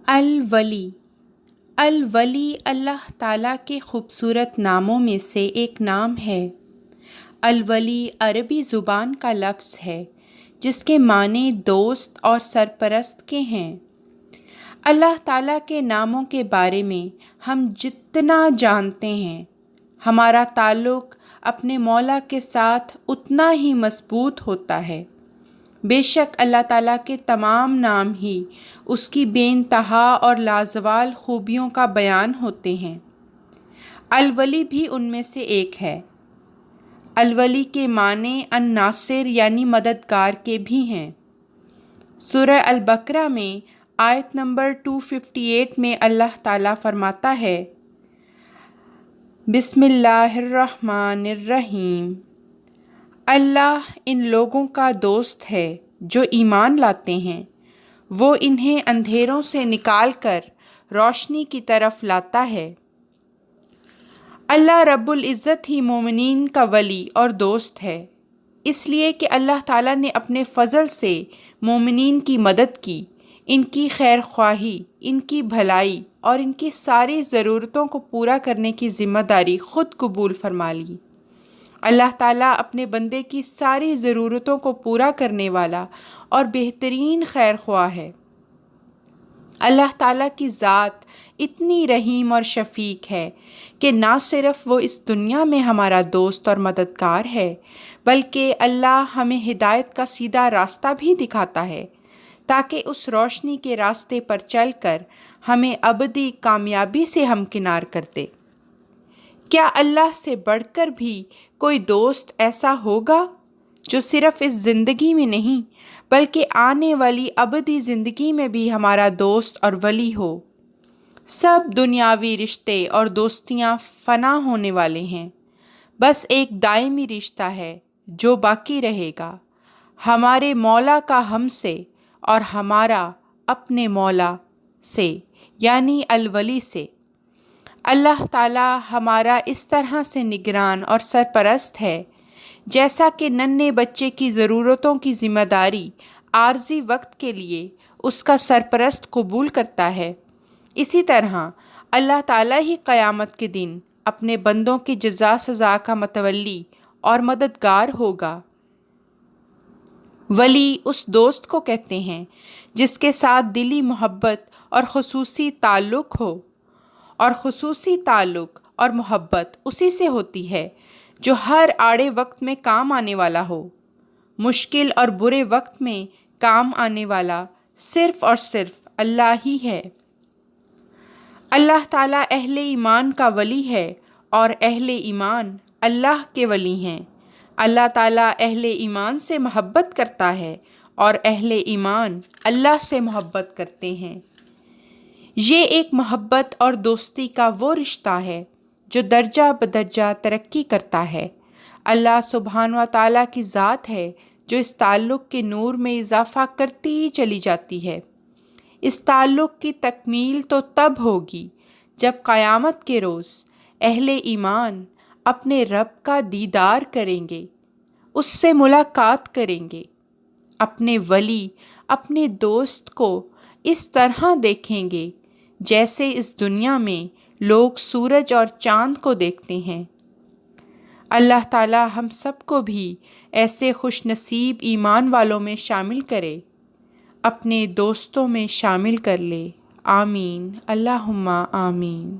الولی۔ الولی اللہ تعالیٰ کے خوبصورت ناموں میں سے ایک نام ہے۔ الولی عربی زبان کا لفظ ہے جس کے معنی دوست اور سرپرست کے ہیں۔ اللہ تعالیٰ کے ناموں کے بارے میں ہم جتنا جانتے ہیں، ہمارا تعلق اپنے مولا کے ساتھ اتنا ہی مضبوط ہوتا ہے۔ بے شک اللہ تعالیٰ کے تمام نام ہی اس کی بے انتہا اور لازوال خوبیوں کا بیان ہوتے ہیں۔ الولی بھی ان میں سے ایک ہے۔ الولی کے معنی الناصر یعنی مددگار کے بھی ہیں۔ سورہ البقرہ میں آیت نمبر 258 میں اللہ تعالیٰ فرماتا ہے، بسم اللہ الرحمن الرحیم، اللہ ان لوگوں کا دوست ہے جو ایمان لاتے ہیں، وہ انہیں اندھیروں سے نکال کر روشنی کی طرف لاتا ہے۔ اللہ رب العزت ہی مومنین کا ولی اور دوست ہے، اس لیے کہ اللہ تعالیٰ نے اپنے فضل سے مومنین کی مدد کی، ان کی خیر خواہی، ان کی بھلائی اور ان کی ساری ضرورتوں کو پورا کرنے کی ذمہ داری خود قبول فرما لی۔ اللہ تعالیٰ اپنے بندے کی ساری ضرورتوں کو پورا کرنے والا اور بہترین خیر خواہ ہے۔ اللہ تعالیٰ کی ذات اتنی رحیم اور شفیق ہے کہ نہ صرف وہ اس دنیا میں ہمارا دوست اور مددگار ہے، بلکہ اللہ ہمیں ہدایت کا سیدھا راستہ بھی دکھاتا ہے تاکہ اس روشنی کے راستے پر چل کر ہمیں ابدی کامیابی سے ہمکنار کر دے۔ کیا اللہ سے بڑھ کر بھی کوئی دوست ایسا ہوگا جو صرف اس زندگی میں نہیں بلکہ آنے والی ابدی زندگی میں بھی ہمارا دوست اور ولی ہو؟ سب دنیاوی رشتے اور دوستیاں فنا ہونے والے ہیں، بس ایک دائمی رشتہ ہے جو باقی رہے گا، ہمارے مولا کا ہم سے اور ہمارا اپنے مولا سے یعنی الولی سے۔ اللہ تعالیٰ ہمارا اس طرح سے نگران اور سرپرست ہے جیسا کہ ننھے بچے کی ضرورتوں کی ذمہ داری عارضی وقت کے لیے اس کا سرپرست قبول کرتا ہے، اسی طرح اللہ تعالیٰ ہی قیامت کے دن اپنے بندوں کی جزا سزا کا متولی اور مددگار ہوگا۔ ولی اس دوست کو کہتے ہیں جس کے ساتھ دلی محبت اور خصوصی تعلق ہو، اور خصوصی تعلق اور محبت اسی سے ہوتی ہے جو ہر آڑے وقت میں کام آنے والا ہو۔ مشکل اور برے وقت میں کام آنے والا صرف اور صرف اللہ ہی ہے۔ اللہ تعالیٰ اہل ایمان کا ولی ہے اور اہل ایمان اللہ کے ولی ہیں۔ اللہ تعالیٰ اہل ایمان سے محبت کرتا ہے اور اہل ایمان اللہ سے محبت کرتے ہیں۔ یہ ایک محبت اور دوستی کا وہ رشتہ ہے جو درجہ بدرجہ ترقی کرتا ہے۔ اللہ سبحانہ و تعالیٰ کی ذات ہے جو اس تعلق کے نور میں اضافہ کرتی چلی جاتی ہے۔ اس تعلق کی تکمیل تو تب ہوگی جب قیامت کے روز اہل ایمان اپنے رب کا دیدار کریں گے، اس سے ملاقات کریں گے، اپنے ولی، اپنے دوست کو اس طرح دیکھیں گے جیسے اس دنیا میں لوگ سورج اور چاند کو دیکھتے ہیں۔ اللہ تعالیٰ ہم سب کو بھی ایسے خوش نصیب ایمان والوں میں شامل کرے، اپنے دوستوں میں شامل کر لے۔ آمین، اللہم آمین۔